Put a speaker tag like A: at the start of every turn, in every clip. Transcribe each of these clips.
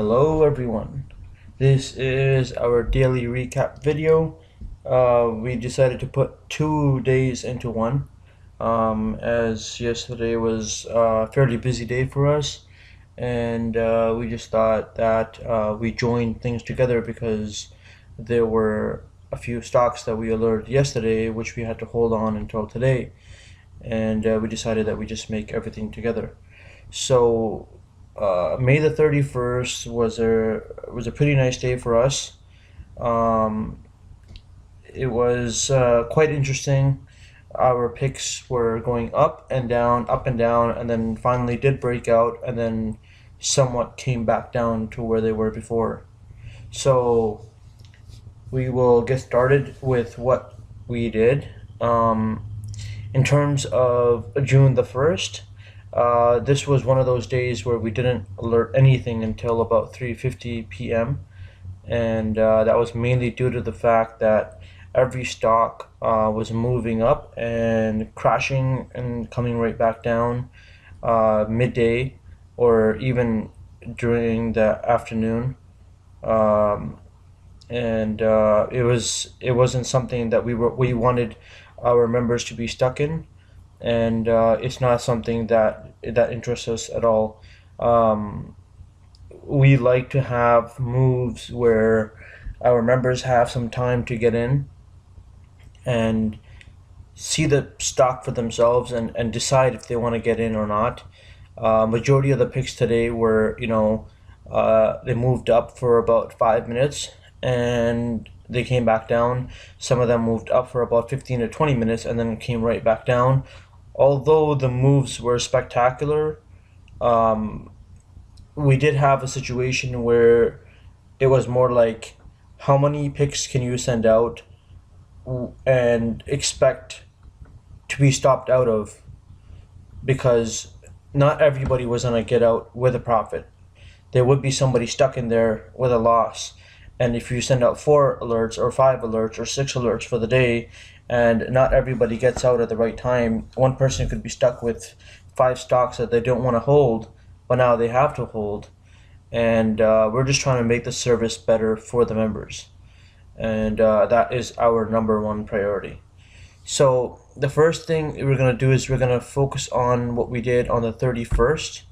A: Hello everyone, this is our daily recap video. We decided to put 2 days into one, as yesterday was a fairly busy day for us, and we just thought that we joined things together because there were a few stocks that we alerted yesterday which we had to hold on until today, and we decided that we just make everything together. So May the 31st was a pretty nice day for us. It was quite interesting. Our picks were going up and down, and then finally did break out, and then somewhat came back down to where they were before. So we will get started with what we did. In terms of June the 1st, this was one of those days where we didn't alert anything until about 3:50 p.m. and that was mainly due to the fact that every stock was moving up and crashing and coming right back down midday or even during the afternoon, and it wasn't something that we wanted our members to be stuck in, and it's not something that interests us at all. We like to have moves where our members have some time to get in and see the stock for themselves and decide if they want to get in or not. Majority of the picks today were, they moved up for about 5 minutes and they came back down. Some of them moved up for about 15 to 20 minutes and then came right back down. Although the moves were spectacular, we did have a situation where it was more like, how many picks can you send out and expect to be stopped out of? Because not everybody was going to get out with a profit. There would be somebody stuck in there with a loss. And if you send out 4 alerts or 5 alerts or 6 alerts for the day, and not everybody gets out at the right time, one person could be stuck with 5 stocks that they don't want to hold, but now they have to hold. And we're just trying to make the service better for the members. And that is our #1 priority. So the first thing we're going to do is we're going to focus on what we did on the 31st.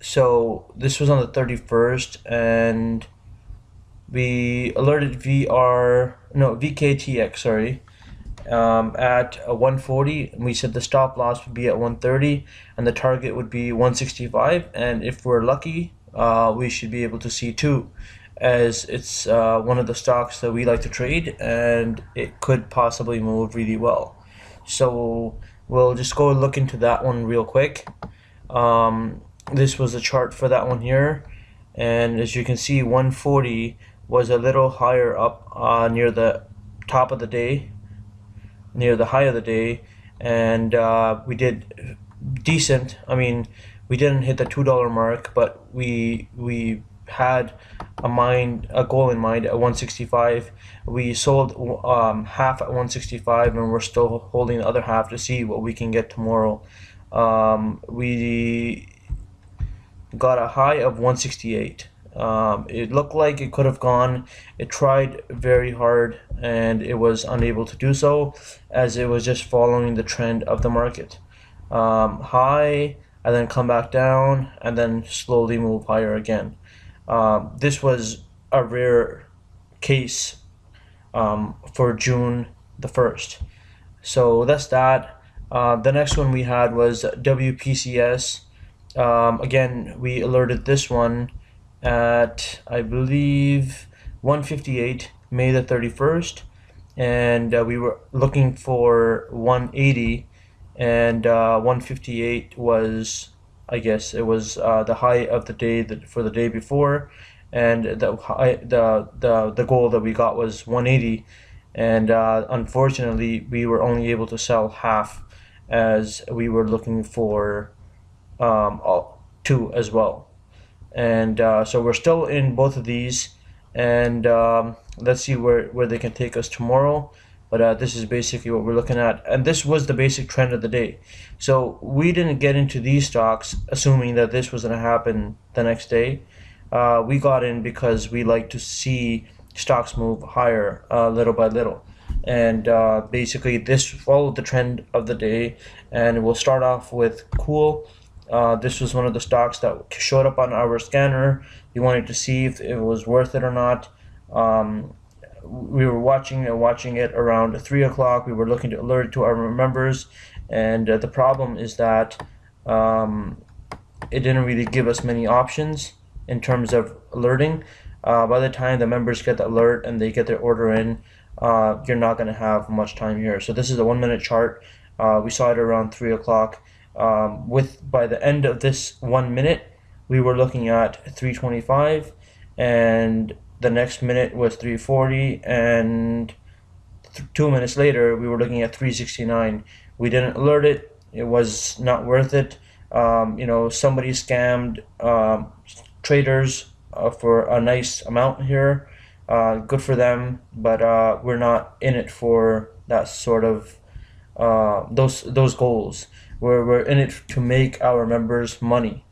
A: So this was on the 31st, and we alerted VKTX, sorry, at 140, and we said the stop loss would be at 130 and the target would be 165, and if we're lucky, we should be able to see 2, as it's one of the stocks that we like to trade and it could possibly move really well. So we'll just go look into that one real quick. This was a chart for that one here, and as you can see, 140 was a little higher up near the top of the day, near the high of the day, and we did decent. I mean, we didn't hit the $2 mark, but we had a goal in mind at 165. We sold half at 165, and we're still holding the other half to see what we can get tomorrow. We got a high of 168. It looked like it could have gone. It tried very hard and it was unable to do so, as it was just following the trend of the market. High and then come back down and then slowly move higher again. This was a rare case for June the 1st. So that's that. The next one we had was WPCS. Again, we alerted this one at, I believe, 158, May the 31st, and we were looking for 180, and 158 was, I guess, it was the high of the day for the day before, and the goal that we got was 180, and unfortunately we were only able to sell half, as we were looking for 2 as well. And so we're still in both of these, and let's see where they can take us tomorrow. but this is basically what we're looking at, and this was the basic trend of the day. So we didn't get into these stocks assuming that this was going to happen the next day. We got in because we like to see stocks move higher little by little, and basically this followed the trend of the day. And we'll start off with KOOL. This was one of the stocks that showed up on our scanner. We wanted to see if it was worth it or not. We were watching it around 3 o'clock. We were looking to alert to our members, and the problem is that it didn't really give us many options in terms of alerting. By the time the members get the alert and they get their order in, you're not going to have much time here. So this is a 1 minute chart. We saw it around 3 o'clock. By the end of this 1 minute, we were looking at 325, and the next minute was 340, and 2 minutes later we were looking at 369. We didn't alert it. It was not worth it. Somebody scammed traders for a nice amount here. Good for them, but we're not in it for that sort of those goals. We're in it to make our members money,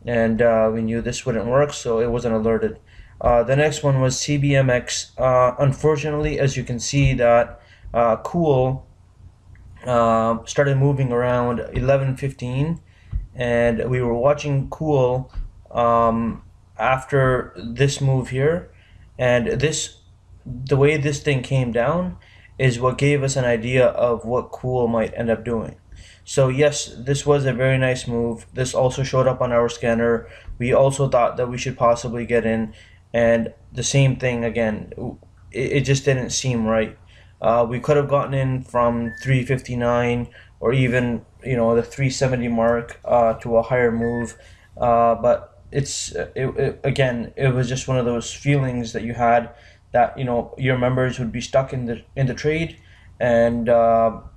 A: and we knew this wouldn't work, so it wasn't alerted. The next one was CBMX. Unfortunately, as you can see, that KOOL started moving around 11:15, and we were watching KOOL after this move here, and the way this thing came down is what gave us an idea of what KOOL might end up doing. So yes, this was a very nice move. This also showed up on our scanner. We also thought that we should possibly get in, and the same thing again. It just didn't seem right. We could have gotten in from 359 or even the 370 mark to a higher move, but again, it was just one of those feelings that you had that your members would be stuck in the trade, and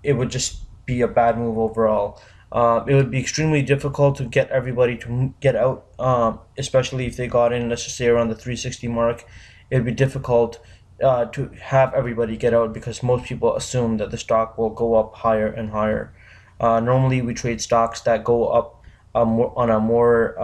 A: it would just be a bad move overall. It would be extremely difficult to get everybody to get out, especially if they got in, let's just say around the 360 mark. It would be difficult to have everybody get out because most people assume that the stock will go up higher and higher. Normally, we trade stocks that go up on a more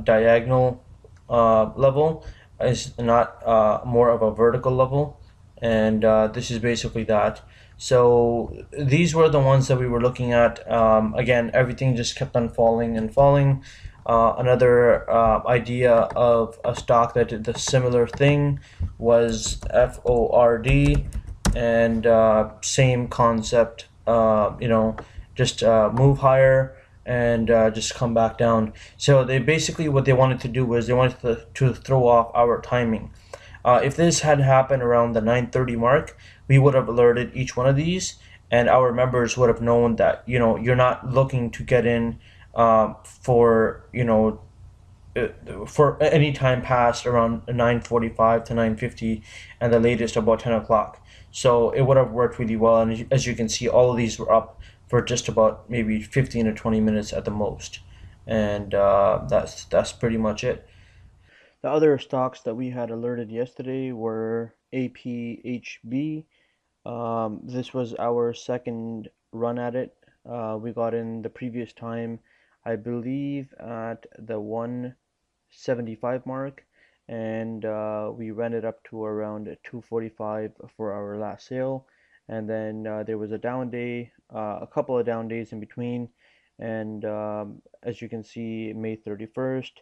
A: diagonal level, is not more of a vertical level, and this is basically that. So these were the ones that we were looking at. Again, everything just kept on falling and falling. Another idea of a stock that did the similar thing was FORD, and same concept. Just move higher and just come back down. So they basically, what they wanted to do was they wanted to throw off our timing. If this had happened around the 9:30 mark, we would have alerted each one of these, and our members would have known that you're not looking to get in for for any time past around 9:45 to 9:50, and the latest about 10 o'clock. So it would have worked really well, and as you can see, all of these were up for just about maybe 15 or 20 minutes at the most, and that's pretty much it. The other stocks that we had alerted yesterday were APHB. This was our second run at it. We got in the previous time, I believe, at the 175 mark, and we ran it up to around 245 for our last sale. And then there was a down day, a couple of down days in between, and as you can see, May 31st,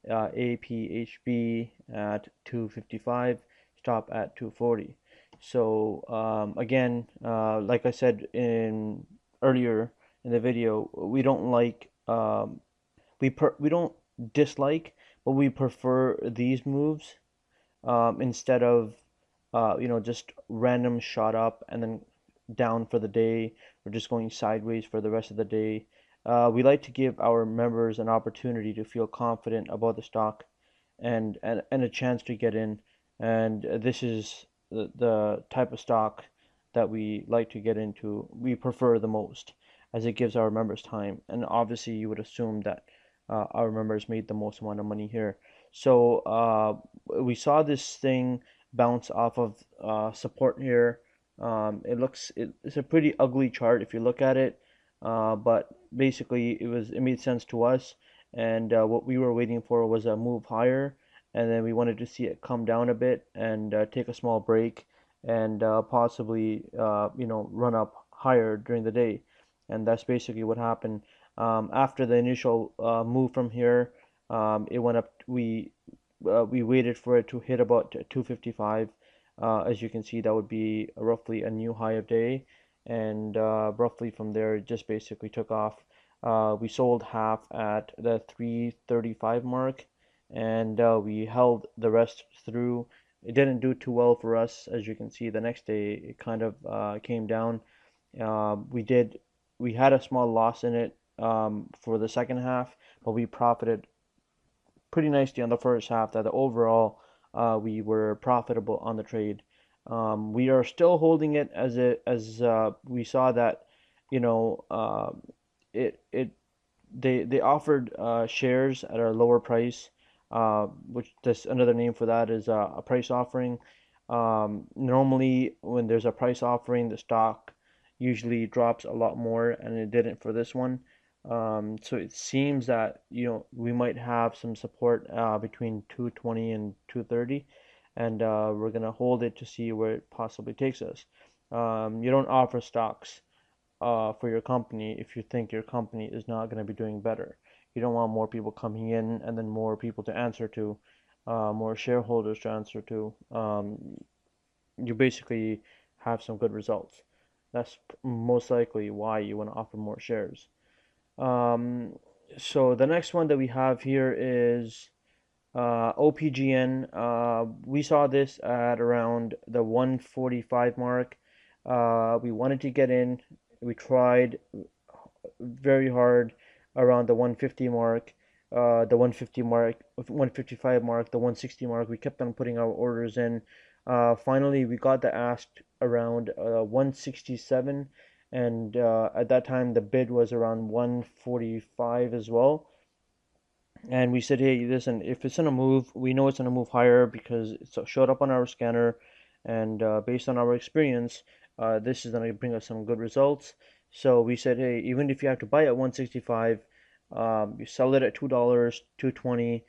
A: APHB at 255, stop at 240. So again, like I said earlier in the video, we don't like we don't dislike, but we prefer these moves instead of just random shot up and then down for the day, or just going sideways for the rest of the day. We like to give our members an opportunity to feel confident about the stock, and a chance to get in. And this is the type of stock that we like to get into. We prefer the most, as it gives our members time. And obviously, you would assume that our members made the most amount of money here. So we saw this thing bounce off of support here It's a pretty ugly chart if you look at it, but basically it made sense to us, and what we were waiting for was a move higher, and then we wanted to see it come down a bit and take a small break and possibly run up higher during the day, and that's basically what happened. After the initial move from here, it went up. We waited for it to hit about 255. As you can see, that would be roughly a new high of day, and roughly from there, it just basically took off. We sold half at the 335 mark, and we held the rest through. It didn't do too well for us, as you can see. The next day, it kind of came down. Uh, we did, we had a small loss in it for the second half, but we profited pretty nicely on the first half. That overall we were profitable on the trade. We are still holding it as we saw that you know it it they offered shares at a lower price, which this another name for that is a price offering. Normally, when there's a price offering, the stock usually drops a lot more, and it didn't for this one. So it seems that we might have some support between 220 and 230, and we're gonna hold it to see where it possibly takes us. You don't offer stocks for your company if you think your company is not going to be doing better. You don't want more people coming in and then more people to answer to, more shareholders to answer to. You basically have some good results. That's most likely why you want to offer more shares. Um, so the next one that we have here is OPGN. We saw this at around the 145 mark. We wanted to get in. We tried very hard around the 150 mark, the 150 mark, 155 mark, the 160 mark. We kept on putting our orders in. Finally, we got the ask around 167, and at that time the bid was around 145 as well. And we said, hey, listen, if it's gonna move, we know it's gonna move higher because it showed up on our scanner, and based on our experience, this is gonna bring us some good results. So we said, hey, even if you have to buy at 165, you sell it at $2, 220,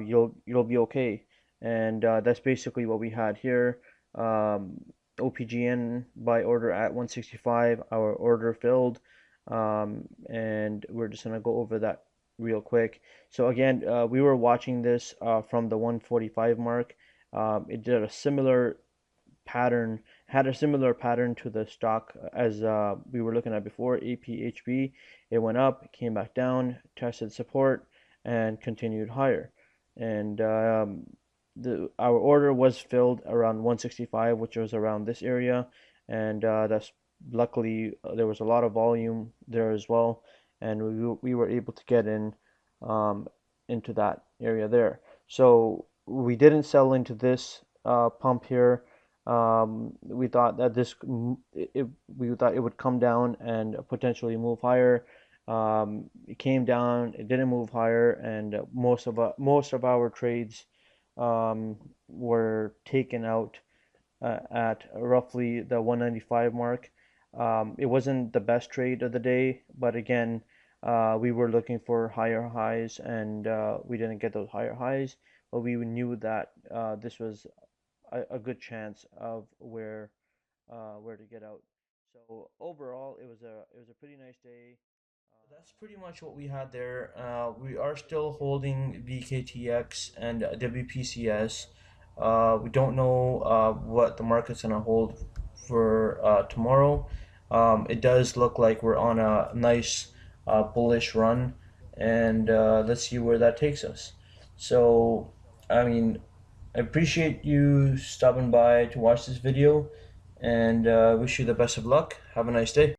A: you'll be okay. And that's basically what we had here. OPGN buy order at 165, our order filled, and we're just gonna go over that real quick. So again, we were watching this from the 145 mark. It did a similar pattern, had a similar pattern to the stock as we were looking at before, APHB. It went up, came back down, tested support, and continued higher. And our order was filled around 165, which was around this area, and that's luckily there was a lot of volume there as well, and we were able to get in into that area there. So we didn't sell into this pump here. We thought that we thought it would come down and potentially move higher. It came down, it didn't move higher, and most of our trades were taken out at roughly the 195 mark. It wasn't the best trade of the day, but again, we were looking for higher highs, and we didn't get those higher highs, but we knew that this was a good chance of where to get out. So overall, it was a pretty nice day. That's pretty much what we had there. We are still holding VKTX and WPCS. We don't know what the market's gonna hold for tomorrow. It does look like we're on a nice bullish run, and let's see where that takes us. So, I mean, I appreciate you stopping by to watch this video, and wish you the best of luck. Have a nice day.